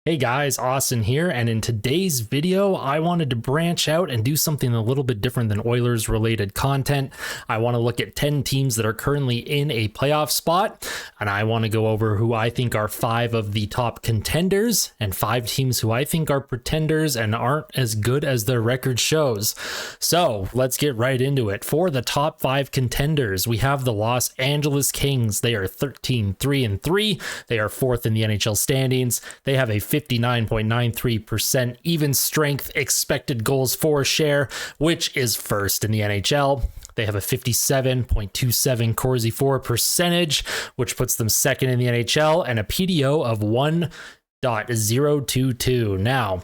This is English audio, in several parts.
Hey guys, Austin here, and in today's video, I wanted to branch out and do something a little bit different than Oilers related content. I want to look at 10 teams that are currently in a playoff spot, and I want to go over who I think are 5 of the top contenders and 5 teams who I think are pretenders and aren't as good as their record shows. So let's get right into it. For the top 5 contenders, we have the Los Angeles Kings. They are 13-3-3. They are 4th in the NHL standings. They have a 59.93% even strength expected goals for share, which is first in the NHL. They have a 57.27 Corsi for percentage, which puts them second in the NHL, and a PDO of 1.022. Now,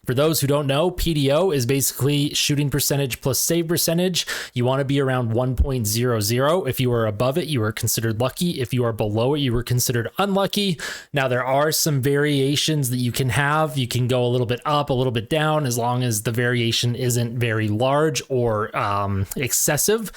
for those who don't know, PDO is basically shooting percentage plus save percentage. You want to be around 1.00. If you are above it, you are considered lucky. If you are below it, you are considered unlucky. Now, there are some variations that you can have. You can go a little bit up, a little bit down, as long as the variation isn't very large or excessive.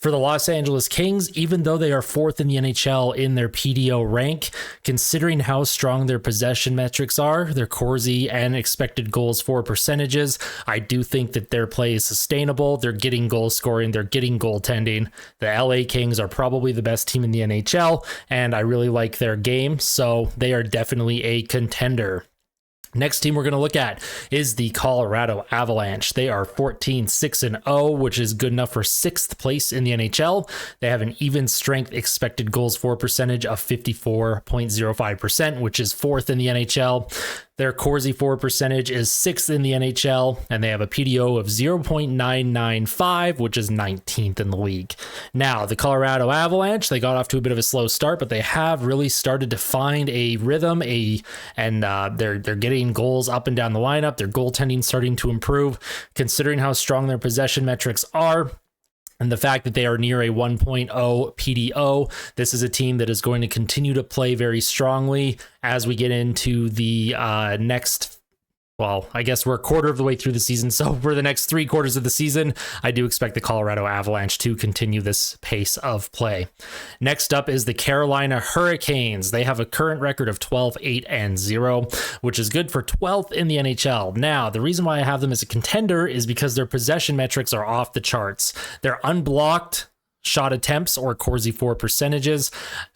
For the Los Angeles Kings, even though they are 4th in the NHL in their PDO rank, considering how strong their possession metrics are, their Corsi and expected goals for percentages, I do think that their play is sustainable. They're getting goal scoring, they're getting goaltending. The LA Kings are probably the best team in the NHL, and I really like their game, so they are definitely a contender. Next team we're going to look at is the Colorado Avalanche. They are 14-6-0, which is good enough for 6th place in the NHL. They have an even strength expected goals for percentage of 54.05%, which is 4th in the NHL. Their Corsi for percentage is 6th in the NHL, and they have a PDO of 0.995, which is 19th in the league. Now, the Colorado Avalanche, they got off to a bit of a slow start, but they have really started to find a rhythm, and they're getting goals up and down the lineup. Their goaltending starting to improve, considering how strong their possession metrics are. And the fact that they are near a 1.0 PDO, this is a team that is going to continue to play very strongly as we get into the next. Well, I guess we're a quarter of the way through the season. So for the next 3 quarters of the season, I do expect the Colorado Avalanche to continue this pace of play. Next up is the Carolina Hurricanes. They have a current record of 12-8-0, which is good for 12th in the NHL. Now, the reason why I have them as a contender is because their possession metrics are off the charts. They're unblocked shot attempts or Corsi for percentages,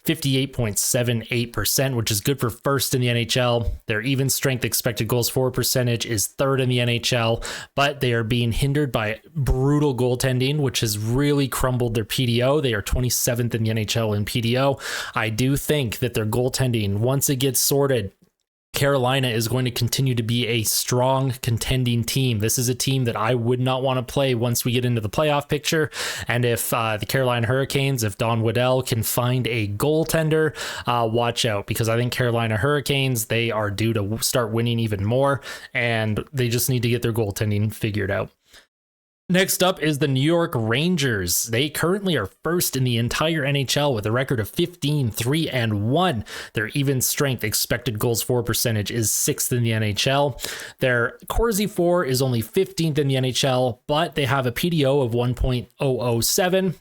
58.78%, which is good for 1st in the NHL. Their even strength expected goals for percentage is 3rd in the NHL, but they are being hindered by brutal goaltending, which has really crumbled their PDO. They are 27th in the NHL in PDO. I do think that their goaltending, once it gets sorted, Carolina is going to continue to be a strong contending team. This is a team that I would not want to play once we get into the playoff picture. And if the Carolina Hurricanes, if Don Waddell can find a goaltender, watch out, because I think Carolina Hurricanes, they are due to start winning even more, and they just need to get their goaltending figured out. Next up is the New York Rangers. They currently are 1st in the entire NHL with a record of 15-3-1. Their even strength expected goals for percentage is 6th in the NHL. Their Corsi for is only 15th in the NHL, but they have a PDO of 1.007.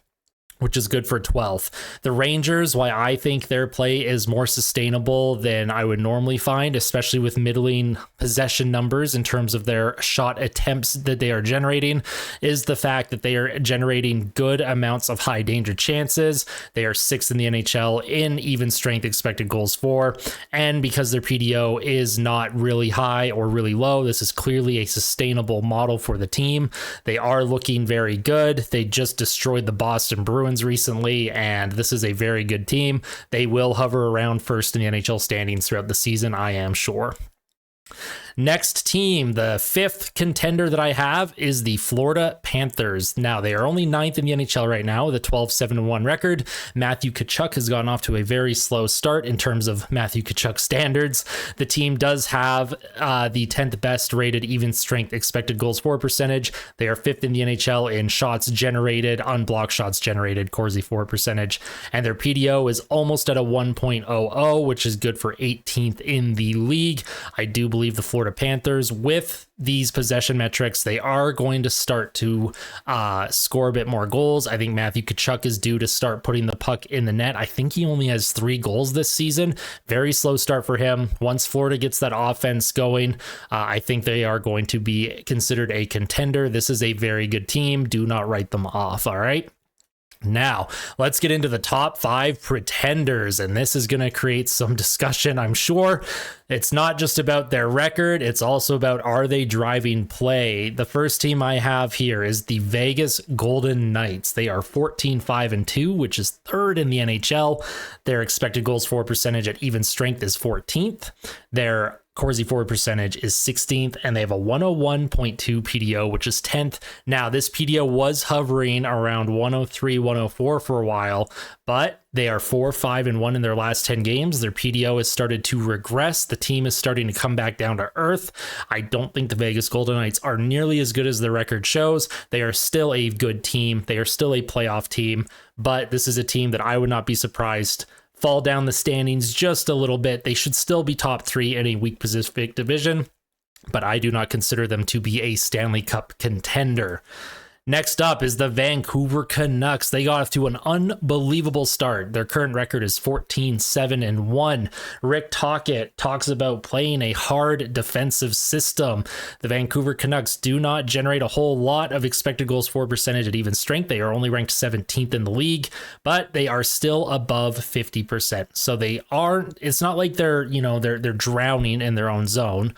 which is good for 12th. The Rangers, why I think their play is more sustainable than I would normally find, especially with middling possession numbers in terms of their shot attempts that they are generating, is the fact that they are generating good amounts of high danger chances. They are 6th in the NHL in even strength expected goals for, and because their PDO is not really high or really low, this is clearly a sustainable model for the team. They are looking very good. They just destroyed the Boston Bruins recently, and this is a very good team. They will hover around 1st in the NHL standings throughout the season, I am sure. Next team, the 5th contender that I have is the Florida Panthers. Now, they are only 9th in the NHL right now with a 12-7-1 record. Matthew Tkachuk has gone off to a very slow start in terms of Matthew Tkachuk standards. The team does have the 10th best rated even strength expected goals for percentage. They are 5th in the NHL in shots generated, unblocked shots generated, Corsi for percentage, and their PDO is almost at a 1.00, which is good for 18th in the league. I do believe the Florida Florida Panthers. With these possession metrics, they are going to start to score a bit more goals. I think Matthew Tkachuk is due to start putting the puck in the net. I think he only has 3 goals this season. Very slow start for him. Once Florida gets that offense going, I think they are going to be considered a contender. This is a very good team. Do not write them off, all right? Now, let's get into the top 5 pretenders, and this is going to create some discussion, I'm sure. It's not just about their record, it's also about, are they driving play? The first team I have here is the Vegas Golden Knights. They are 14-5-2, which is 3rd in the NHL. Their expected goals for percentage at even strength is 14th. Their Corsi forward percentage is 16th, and they have a 101.2 PDO, which is 10th. Now, this PDO was hovering around 103, 104 for a while, but they are 4-5-1 in their last 10 games. Their PDO has started to regress. The team is starting to come back down to earth. I don't think the Vegas Golden Knights are nearly as good as their record shows. They are still a good team. They are still a playoff team, but this is a team that I would not be surprised fall down the standings just a little bit. They should still be top 3 in a weak Pacific division, but I do not consider them to be a Stanley Cup contender. Next up is the Vancouver Canucks. They got off to an unbelievable start. Their current record is 14-7-1. Rick Tocchet talks about playing a hard defensive system. The Vancouver Canucks do not generate a whole lot of expected goals for percentage at even strength. They are only ranked 17th in the league, but they are still above 50%. So they are, it's not like they're drowning in their own zone.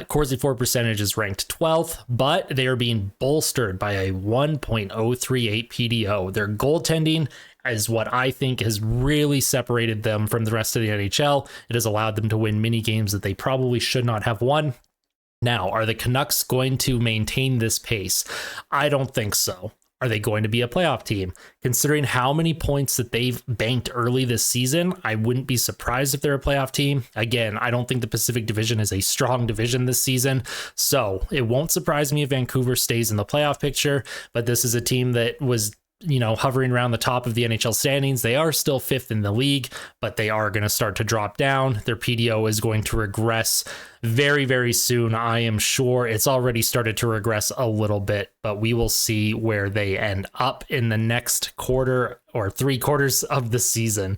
Corsi for percentage is ranked 12th, but they are being bolstered by a 1.038 PDO. Their goaltending is what I think has really separated them from the rest of the NHL. It has allowed them to win many games that they probably should not have won. Now, are the Canucks going to maintain this pace? I don't think so. Are they going to be a playoff team? Considering how many points that they've banked early this season, I wouldn't be surprised if they're a playoff team. Again, I don't think the Pacific Division is a strong division this season, so it won't surprise me if Vancouver stays in the playoff picture, but this is a team that was hovering around the top of the NHL standings. They are still 5th in the league, but they are going to start to drop down. Their PDO is going to regress very, very soon. I am sure it's already started to regress a little bit, but we will see where they end up in the next quarter or 3 quarters of the season.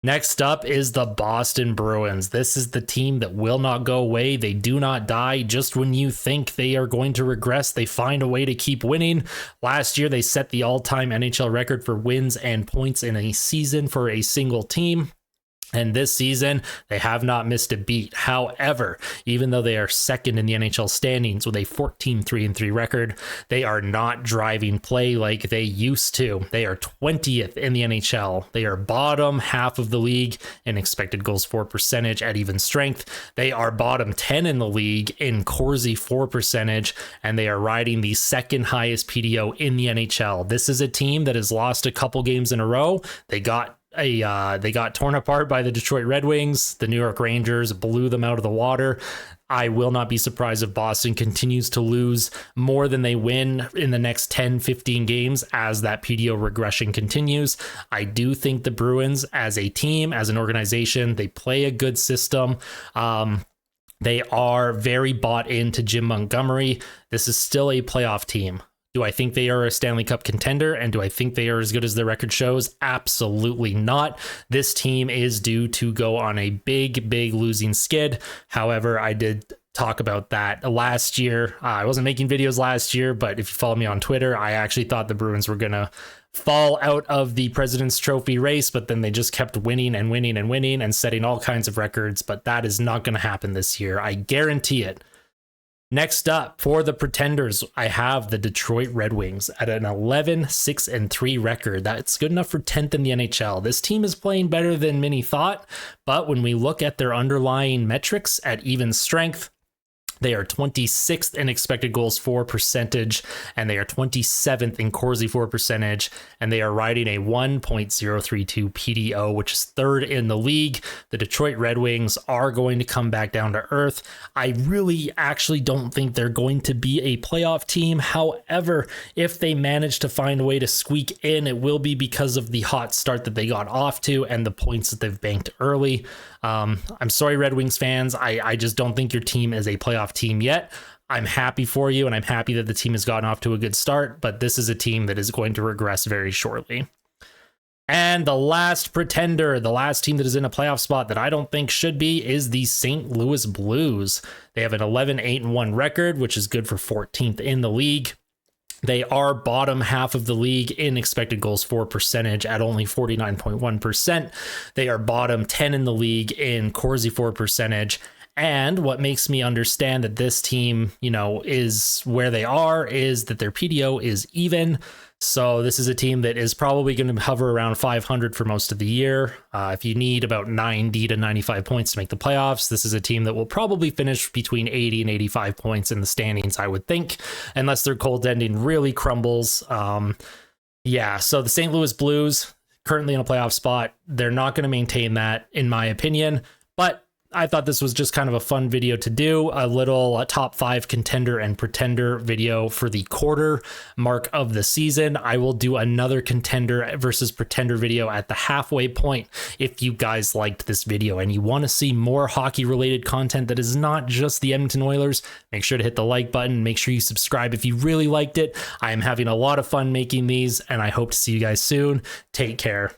Next up is the Boston Bruins. This is the team that will not go away. They do not die. Just when you think they are going to regress, they find a way to keep winning. Last year, they set the all-time NHL record for wins and points in a season for a single team. And this season, they have not missed a beat. However, even though they are 2nd in the NHL standings with a 14-3-3 record, they are not driving play like they used to. They are 20th in the NHL. They are bottom half of the league in expected goals for percentage at even strength. They are bottom 10 in the league in Corsi for percentage, and they are riding the 2nd highest PDO in the NHL. This is a team that has lost a couple games in a row. They got torn apart by the Detroit Red Wings. The New York Rangers blew them out of the water. I will not be surprised if Boston continues to lose more than they win in the next 10, 15 games as that PDO regression continues. I do think the Bruins as a team, as an organization, they play a good system. They are very bought into Jim Montgomery. This is still a playoff team. Do I think they are a Stanley Cup contender? And do I think they are as good as their record shows? Absolutely not. This team is due to go on a big, big losing skid. However, I did talk about that last year. I wasn't making videos last year, but if you follow me on Twitter, I actually thought the Bruins were going to fall out of the President's Trophy race, but then they just kept winning and winning and winning and setting all kinds of records. But that is not going to happen this year. I guarantee it. Next up, for the pretenders, I have the Detroit Red Wings at an 11-6-3 record. That's good enough for 10th in the NHL. This team is playing better than many thought, but when we look at their underlying metrics at even strength, they are 26th in expected goals for percentage, and they are 27th in Corsi for percentage, and they are riding a 1.032 PDO, which is 3rd in the league. The Detroit Red Wings are going to come back down to earth. I really actually don't think they're going to be a playoff team. However, if they manage to find a way to squeak in, it will be because of the hot start that they got off to and the points that they've banked early. I'm sorry, Red Wings fans. I just don't think your team is a playoff team yet. I'm happy for you, and I'm happy that the team has gotten off to a good start, but this is a team that is going to regress very shortly. And the last pretender, the last team that is in a playoff spot that I don't think should be, is the St. Louis Blues. They have an 11-8-1 record, which is good for 14th in the league. They are bottom half of the league in expected goals for percentage at only 49.1%. They are bottom 10 in the league in Corsi for percentage. And what makes me understand that this team, is where they are is that their PDO is even. So this is a team that is probably going to hover around 500 for most of the year. If you need about 90 to 95 points to make the playoffs, this is a team that will probably finish between 80 and 85 points in the standings, I would think, unless their goaltending really crumbles. So the St. Louis Blues, currently in a playoff spot, they're not going to maintain that, in my opinion, but I thought this was just kind of a fun video to do, a little top 5 contender and pretender video for the quarter mark of the season. I will do another contender versus pretender video at the halfway point. If you guys liked this video and you want to see more hockey related content that is not just the Edmonton Oilers, make sure to hit the like button. Make sure you subscribe if you really liked it. I am having a lot of fun making these, and I hope to see you guys soon. Take care.